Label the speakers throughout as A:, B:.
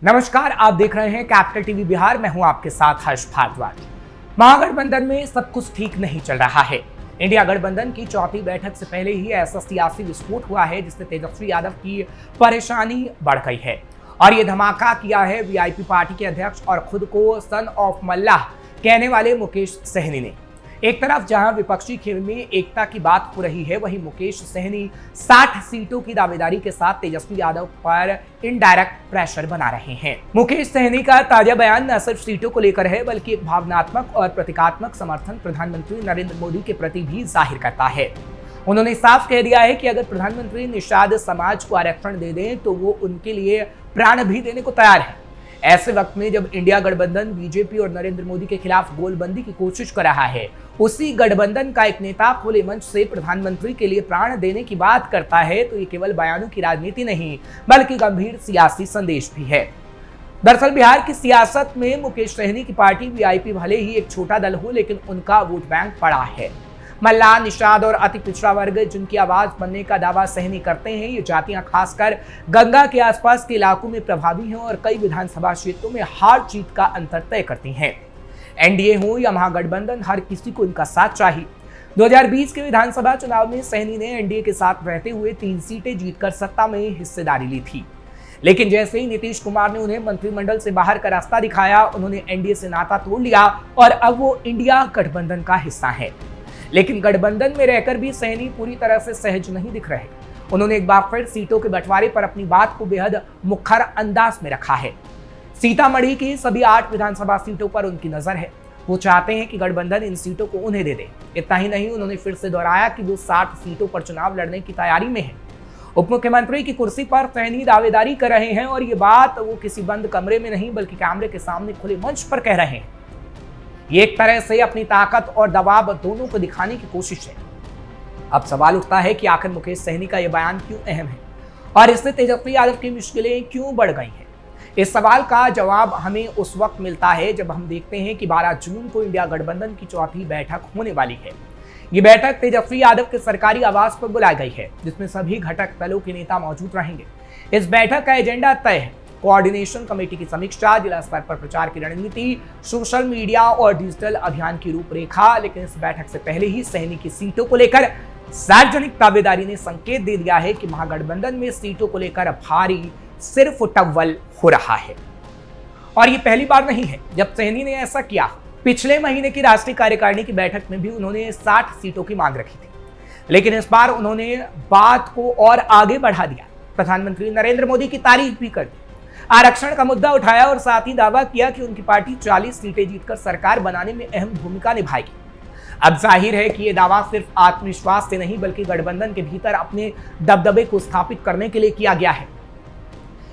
A: नमस्कार, आप देख रहे हैं कैपिटल टीवी बिहार। मैं हूं आपके साथ हर्ष भारद्वाज। महागठबंधन में सब कुछ ठीक नहीं चल रहा है। इंडिया गठबंधन की चौथी बैठक से पहले ही ऐसा सियासी विस्फोट हुआ है जिससे तेजस्वी यादव की परेशानी बढ़ गई है और ये धमाका किया है वीआईपी पार्टी के अध्यक्ष और खुद को सन ऑफ मल्लाह कहने वाले मुकेश सहनी ने। एक तरफ जहां विपक्षी खेल में एकता की बात हो रही है, वहीं मुकेश सहनी 60 सीटों की दावेदारी के साथ तेजस्वी यादव पर इनडायरेक्ट प्रेशर बना रहे हैं। मुकेश सहनी का ताजा बयान न सिर्फ सीटों को लेकर है बल्कि एक भावनात्मक और प्रतीकात्मक समर्थन प्रधानमंत्री नरेंद्र मोदी के प्रति भी जाहिर करता है। उन्होंने साफ कह दिया है कि अगर प्रधानमंत्री निषाद समाज को आरक्षण दे दें तो वो उनके लिए प्राण भी देने को तैयार है। ऐसे वक्त में जब इंडिया गठबंधन बीजेपी और नरेंद्र मोदी के खिलाफ गोलबंदी की कोशिश कर रहा है, उसी गठबंधन का एक नेता खुले मंच से प्रधानमंत्री के लिए प्राण देने की बात करता है तो ये केवल बयानों की राजनीति नहीं बल्कि गंभीर सियासी संदेश भी है। दरअसल बिहार की सियासत में मुकेश सहनी की पार्टी वीआईपी भले ही एक छोटा दल हो, लेकिन उनका वोट बैंक बड़ा है। मल्लाह, निषाद और अति पिछड़ा वर्ग जिनकी आवाज बनने का दावा सहनी करते हैं, ये जातियां खासकर गंगा के आसपास के इलाकों में प्रभावी हैं और कई विधानसभा क्षेत्रों में हार जीत का अंतर तय करती हैं। एनडीए हो या महागठबंधन, हर किसी को इनका साथ चाहिए। 2020 के विधानसभा चुनाव में सहनी ने एनडीए के साथ रहते हुए 3 सीटें जीतकर सत्ता में हिस्सेदारी ली थी, लेकिन जैसे ही नीतीश कुमार ने उन्हें मंत्रिमंडल से बाहर का रास्ता दिखाया, उन्होंने एनडीए से नाता तोड़ लिया और अब वो इंडिया गठबंधन का हिस्सा है। लेकिन गठबंधन में रहकर भी सहनी पूरी तरह से सहज नहीं दिख रहे। उन्होंने एक बार फिर सीटों के बंटवारे पर अपनी बात को बेहद मुखर अंदाज में रखा है। सीतामढ़ी की सभी 8 विधानसभा सीटों पर उनकी नजर है। वो चाहते हैं कि गठबंधन इन सीटों को उन्हें दे दे। इतना ही नहीं, उन्होंने फिर से दोहराया कि वो 60 सीटों पर चुनाव लड़ने की तैयारी में है। उप मुख्यमंत्री की कुर्सी पर सहनी दावेदारी कर रहे हैं और ये बात वो किसी बंद कमरे में नहीं बल्कि कैमरे के सामने खुले मंच पर कह रहे हैं। ये एक तरह से अपनी ताकत और दबाव दोनों को दिखाने की कोशिश है। अब सवाल उठता है कि आखिर मुकेश सहनी का यह बयान क्यों अहम है और इससे तेजस्वी यादव की मुश्किलें क्यों बढ़ गई हैं। इस सवाल का जवाब हमें उस वक्त मिलता है जब हम देखते हैं कि 12 जून को इंडिया गठबंधन की चौथी बैठक होने वाली है। ये बैठक तेजस्वी यादव के सरकारी आवास पर बुलाई गई है, जिसमें सभी घटक दलों के नेता मौजूद रहेंगे। इस बैठक का एजेंडा तय है। कोऑर्डिनेशन कमेटी की समीक्षा, जिला स्तर पर प्रचार की रणनीति, सोशल मीडिया और डिजिटल अभियान की रूपरेखा। लेकिन इस बैठक से पहले ही सहनी की सीटों को लेकर सार्वजनिक दावेदारी ने संकेत दे दिया है कि महागठबंधन में सीटों को लेकर भारी सिर्फ टव्वल हो रहा है। और ये पहली बार नहीं है जब सहनी ने ऐसा किया। पिछले महीने की राष्ट्रीय कार्यकारिणी की बैठक में भी उन्होंने 60 सीटों की मांग रखी थी, लेकिन इस बार उन्होंने बात को और आगे बढ़ा दिया। प्रधानमंत्री नरेंद्र मोदी की तारीफ भी कर दी, आरक्षण का मुद्दा उठाया और साथ ही दावा किया कि उनकी पार्टी 40 सीटें जीतकर सरकार बनाने में अहम भूमिका निभाएगी। अब जाहिर है कि यह दावा सिर्फ आत्मविश्वास से नहीं बल्कि गठबंधन के भीतर अपने दबदबे को स्थापित करने के लिए किया गया है।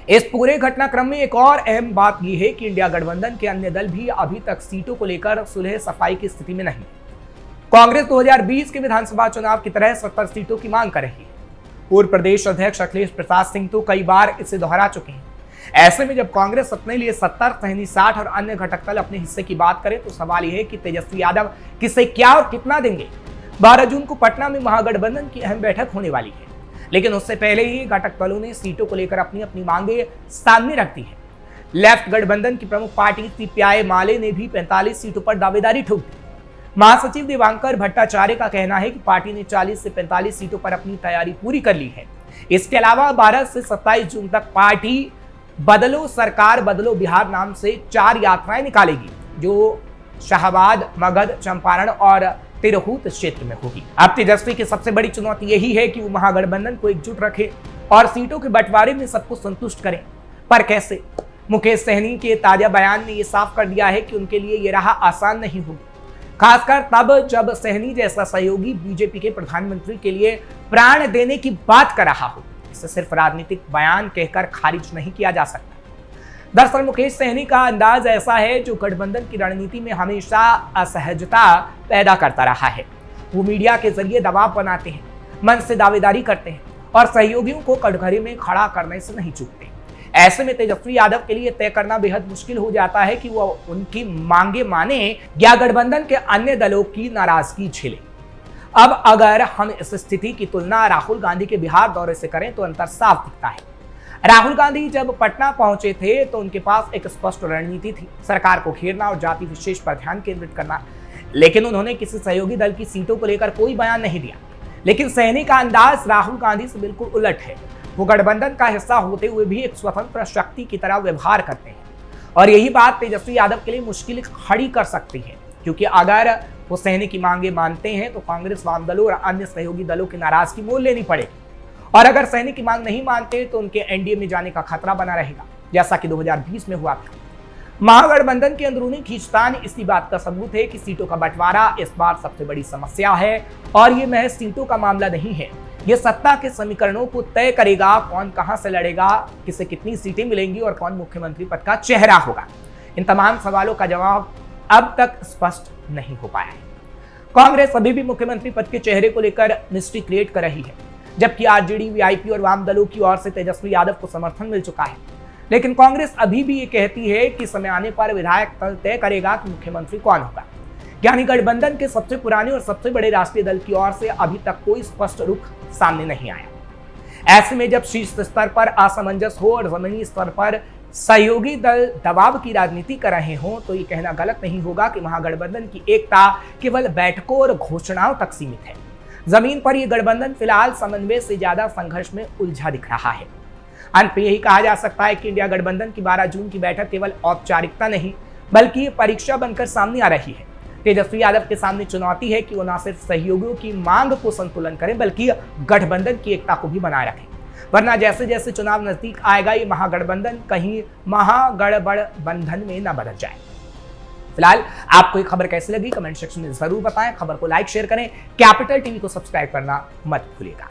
A: इस पूरे घटनाक्रम में एक और अहम बात यह है कि इंडिया गठबंधन के अन्य दल भी अभी तक सीटों को लेकर सुलह सफाई की स्थिति में नहीं। कांग्रेस 2020 के विधानसभा चुनाव की तरह 70 सीटों की मांग कर रही है। पूर्व प्रदेश अध्यक्ष अखिलेश प्रसाद सिंह तो कई बार इसे दोहरा चुके हैं। ऐसे में जब कांग्रेस अपने लिए 70, सहनी 60 और अन्य घटक दल अपने हिस्से की बात करें तो सवाल यह है कि तेजस्वी यादव किसे क्या और कितना देंगे। 12 जून को पटना में महागठबंधन की अहम बैठक होने वाली है, लेकिन उससे पहले ही घटक दलों ने सीटों को लेकर अपनी अपनी मांगे सामने रख दी है। लेफ्ट गठबंधन की प्रमुख पार्टी सीपीआई माले ने भी 45 सीटों पर दावेदारी ठोक दी। महासचिव दिवांकर भट्टाचार्य का कहना है कि पार्टी ने 40 से 45 सीटों पर अपनी तैयारी पूरी कर ली है। इसके अलावा 12 से 27 जून तक पार्टी बदलो सरकार बदलो बिहार नाम से 4 यात्राएं निकालेगी, जो शाहबाद, मगध, चंपारण और तिरहुत क्षेत्र में होगी। अब तेजस्वी की सबसे बड़ी चुनौती यही है कि वो महागठबंधन को एकजुट रखें और सीटों के बंटवारे में सबको संतुष्ट करें। पर कैसे? मुकेश सहनी के ताजा बयान ने यह साफ कर दिया है कि उनके लिए यह राह आसान नहीं होगी, खासकर तब जब सहनी जैसा सहयोगी बीजेपी के प्रधानमंत्री के लिए प्राण देने की बात कर रहा हो। इसे सिर्फ राजनीतिक बयान कहकर खारिज नहीं किया जा सकता। दरअसल मुकेश सहनी का अंदाज ऐसा है जो गठबंधन की रणनीति में हमेशा असहजता पैदा करता रहा है। वो मीडिया के जरिए दबाव बनाते हैं, मन से दावेदारी करते हैं और सहयोगियों को कटघरे में खड़ा करने से नहीं चूकते। ऐसे में तेजस्वी यादव के लिए तय करना बेहद मुश्किल हो जाता है कि वो उनकी मांगे माने या गठबंधन के अन्य दलों की नाराजगी झेले। अब अगर हम इस स्थिति की तुलना राहुल गांधी के बिहार दौरे से करें तो अंतर साफ दिखता है। राहुल गांधी जब पटना पहुंचे थे तो उनके पास एक स्पष्ट रणनीति थी, सरकार को घेरना और जाति विशेष पर ध्यान केंद्रित करना। लेकिन उन्होंने किसी सहयोगी दल की सीटों को लेकर कोई बयान नहीं दिया। लेकिन सहनी का अंदाज राहुल गांधी से बिल्कुल उलट है। वो गठबंधन का हिस्सा होते हुए भी एक स्वतंत्र शक्ति की तरह व्यवहार करते हैं और यही बात तेजस्वी यादव के लिए मुश्किल खड़ी कर सकती है, क्योंकि अगर वो सहनी की मांगे मानते हैं तो कांग्रेस, वाम दलों और अन्य सहयोगी दलों की नाराजगी मोल लेनी पड़ेगी और अगर सहनी की मांग नहीं मानते तो उनके एनडीए में जाने का खतरा बना रहेगा, जैसा कि 2020 में हुआ था। महागठबंधन के अंदरूनी खींचतान इसी बात का सबूत है कि सीटों का बंटवारा इस बार सबसे बड़ी समस्या है और ये महज सीटों का मामला नहीं है। ये सत्ता के समीकरणों को तय करेगा, कौन कहां से लड़ेगा, किसे कितनी सीटें मिलेंगी और कौन मुख्यमंत्री पद का चेहरा होगा। इन तमाम सवालों का जवाब अब तक स्पष्ट नहीं हो पाया है। कांग्रेस अभी भी मुख्यमंत्री पद के चेहरे को लेकर मिस्ट्री क्रिएट कर रही है, जबकि आरजेडी, वीआईपी और वाम दलों की ओर से तेजस्वी यादव को समर्थन मिल चुका है। लेकिन कांग्रेस अभी भी ये कहती है कि समय आने पर विधायक दल तय करेगा कि मुख्यमंत्री कौन होगा। यानी गठबंधन के सबसे पुराने और सबसे बड़े राष्ट्रीय दल की ओर से अभी तक कोई स्पष्ट रुख सामने नहीं आया। ऐसे में जब शीर्ष स्तर पर असमंजस हो और जमीनी स्तर पर सहयोगी दल दबाव की राजनीति कर रहे हों, तो ये कहना गलत नहीं होगा कि महागठबंधन की एकता केवल बैठकों और घोषणाओं तक सीमित है। जमीन पर यह गठबंधन फिलहाल समन्वय से ज्यादा संघर्ष में उलझा दिख रहा है। अंत में यही कहा जा सकता है कि इंडिया गठबंधन की 12 जून की बैठक केवल औपचारिकता नहीं बल्कि ये परीक्षा बनकर सामने आ रही है। तेजस्वी यादव के सामने चुनौती है कि वो न सिर्फ सहयोगियों की मांग को संतुलन करें बल्कि गठबंधन की एकता को भी बनाए रखें, वरना जैसे जैसे चुनाव नजदीक आएगा ये महागठबंधन कहीं महागठबंधन में न बदल जाए। फिलहाल आपको ये खबर कैसी लगी कमेंट सेक्शन में जरूर बताएं। खबर को लाइक शेयर करें, कैपिटल टीवी को सब्सक्राइब करना मत भूलिएगा।